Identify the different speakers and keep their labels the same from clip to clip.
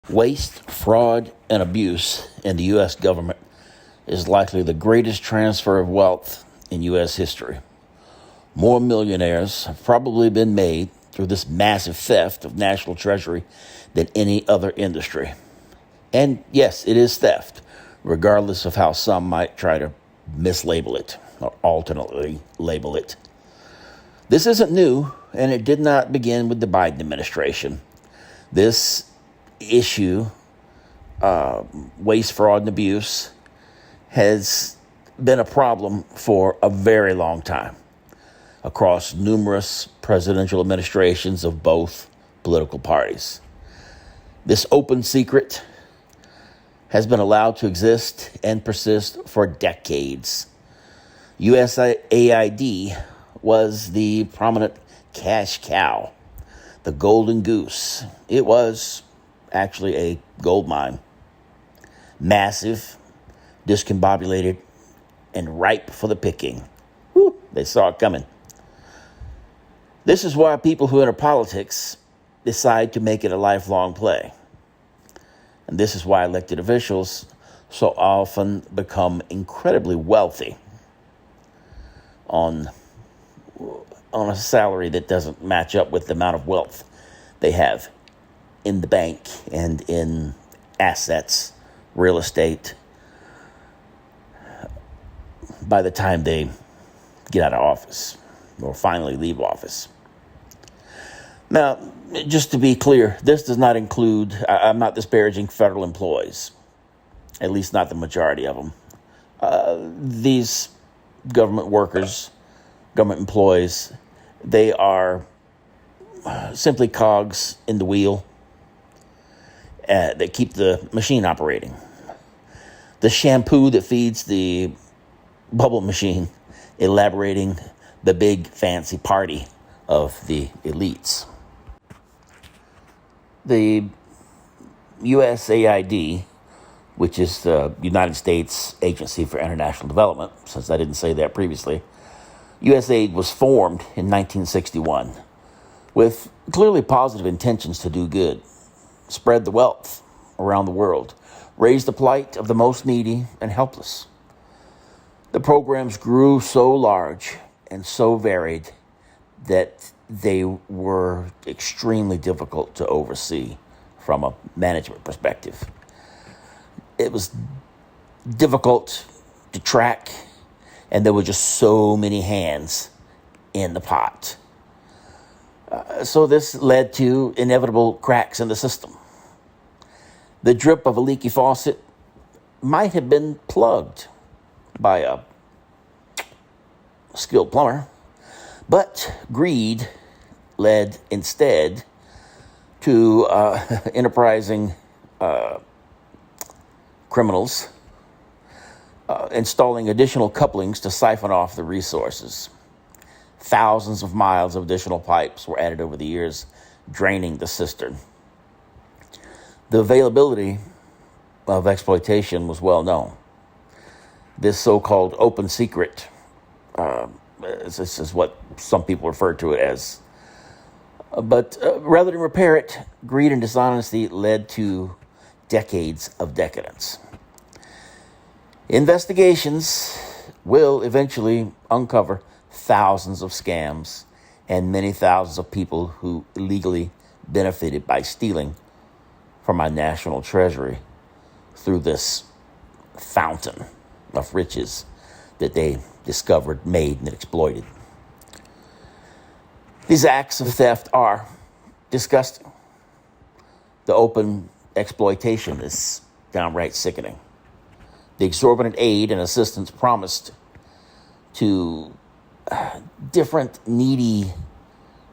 Speaker 1: Waste, fraud, and abuse in the U.S. government is likely the greatest transfer of wealth in U.S. history. More millionaires have probably been made through this massive theft of national treasury than any other industry. And yes, it is theft, regardless of how some might try to mislabel it or alternately label it. This isn't new, and it did not begin with the Biden administration. This issue, waste, fraud, and abuse, has been a problem for a very long time across numerous presidential administrations of both political parties. This open secret has been allowed to exist and persist for decades. USAID was the prominent cash cow, the golden goose. It was actually a gold mine, massive, discombobulated, and ripe for the picking. Whew, they saw it coming. This is why people who enter politics decide to make it a lifelong play. And this is why elected officials so often become incredibly wealthy on a salary that doesn't match up with the amount of wealth they have in the bank and in assets, real estate, by the time they get out of office or finally leave office. Now, just to be clear, this does not include, I'm not disparaging federal employees, at least not the majority of them. These government workers, government employees, they are simply cogs in the wheel that keep the machine operating. The shampoo that feeds the bubble machine, elaborating the big fancy party of the elites. The USAID, which is the United States Agency for International Development, since I didn't say that previously, USAID was formed in 1961 with clearly positive intentions to do good, spread the wealth around the world, raise the plight of the most needy and helpless. The programs grew so large and so varied that they were extremely difficult to oversee from a management perspective. It was difficult to track, and there were just so many hands in the pot. So this led to inevitable cracks in the system. The drip of a leaky faucet might have been plugged by a skilled plumber, but greed led instead to enterprising criminals installing additional couplings to siphon off the resources. Thousands of miles of additional pipes were added over the years, draining the cistern. The availability of exploitation was well known. This so-called open secret, this is what some people refer to it as. But rather than repair it, greed and dishonesty led to decades of decadence. Investigations will eventually uncover thousands of scams and many thousands of people who illegally benefited by stealing from our national treasury through this fountain of riches that they discovered, made, and exploited. These acts of theft are disgusting. The open exploitation is downright sickening. The exorbitant aid and assistance promised to different needy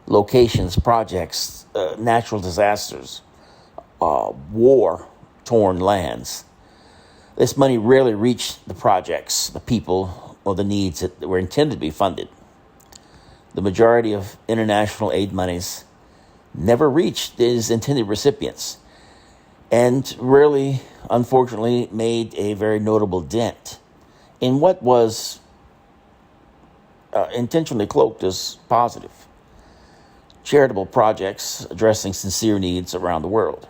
Speaker 1: locations, projects, natural disasters, war-torn lands. This money rarely reached the projects, the people, or the needs that were intended to be funded. The majority of international aid monies never reached its intended recipients and rarely, unfortunately, made a very notable dent in what was intentionally cloaked as positive charitable projects addressing sincere needs around the world.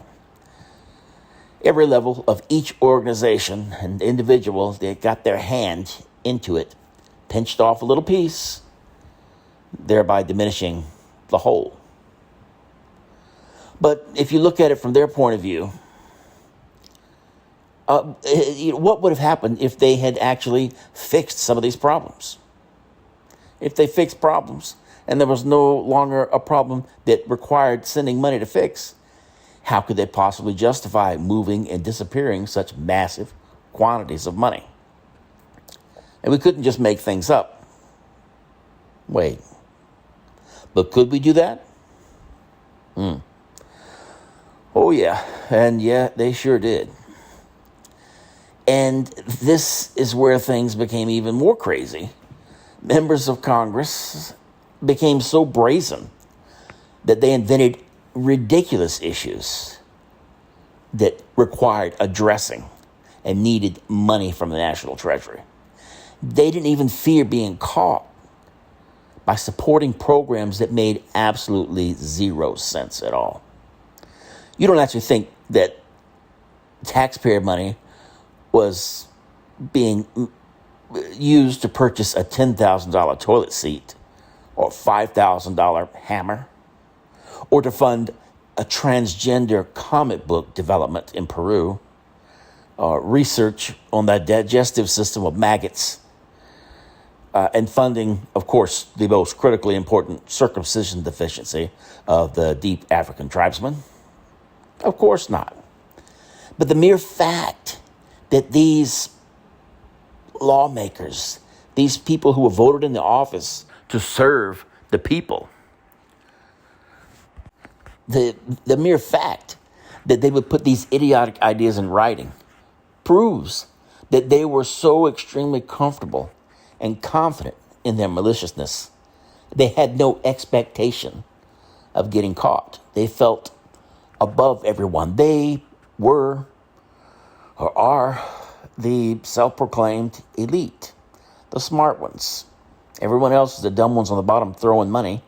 Speaker 1: Every level of each organization and individual that got their hand into it pinched off a little piece, thereby diminishing the whole. But if you look at it from their point of view, what would have happened if they had actually fixed some of these problems? If they fixed problems and there was no longer a problem that required sending money to fix, how could they possibly justify moving and disappearing such massive quantities of money? And we couldn't just make things up. Wait. But could we do that? Oh, yeah. And yeah, they sure did. And this is where things became even more crazy. Members of Congress became so brazen that they invented ridiculous issues that required addressing and needed money from the National Treasury. They didn't even fear being caught by supporting programs that made absolutely zero sense at all. You don't actually think that taxpayer money was being used to purchase a $10,000 toilet seat or $5,000 hammer, or to fund a transgender comic book development in Peru, research on the digestive system of maggots, and funding, of course, the most critically important circumcision deficiency of the deep African tribesmen? Of course not. But the mere fact that these lawmakers, these people who were voted into office to serve the people, the mere fact that they would put these idiotic ideas in writing proves that they were so extremely comfortable and confident in their maliciousness. They had no expectation of getting caught. They felt above everyone. They were or are the self-proclaimed elite, the smart ones. Everyone else is the dumb ones on the bottom throwing money,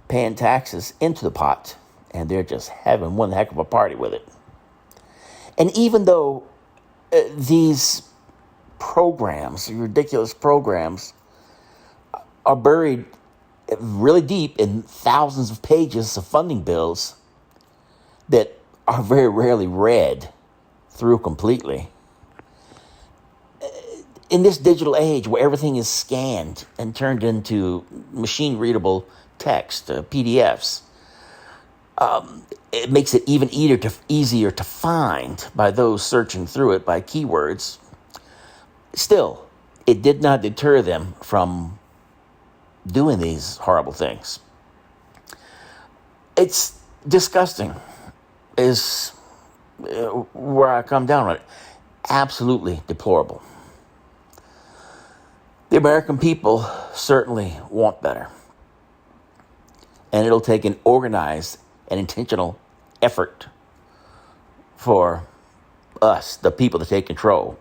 Speaker 1: paying taxes into the pot, and they're just having one heck of a party with it. And even though these programs, ridiculous programs, are buried really deep in thousands of pages of funding bills that are very rarely read through completely, in this digital age where everything is scanned and turned into machine-readable text, PDFs, it makes it even easier to find by those searching through it by keywords. Still, it did not deter them from doing these horrible things. It's disgusting, is where I come down on it. Absolutely deplorable. The American people certainly want better. And it'll take an organized and intentional effort for us, the people, to take control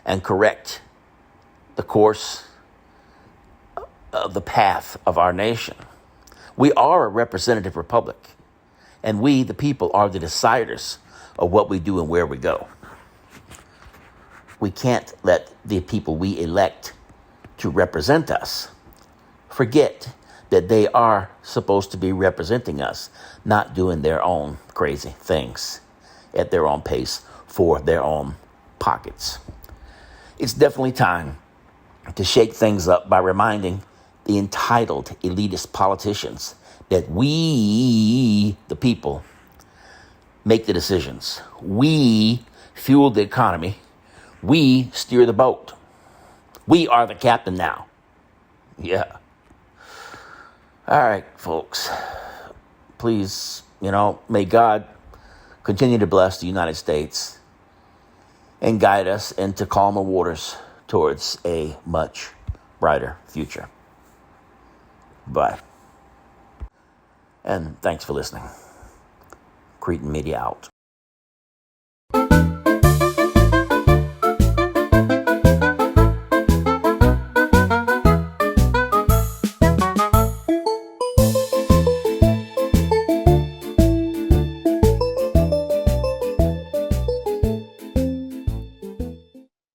Speaker 1: and correct the course of the path of our nation. We are a representative republic, and we, the people, are the deciders of what we do and where we go. We can't let the people we elect to represent us forget that they are supposed to be representing us, not doing their own crazy things at their own pace for their own pockets. It's definitely time to shake things up by reminding the entitled elitist politicians that we, the people, make the decisions. We fuel the economy. We steer the boat. We are the captain now. Yeah. All right, folks. Please, may God continue to bless the United States and guide us into calmer waters towards a much brighter future. Bye. And thanks for listening. Cretin Media out.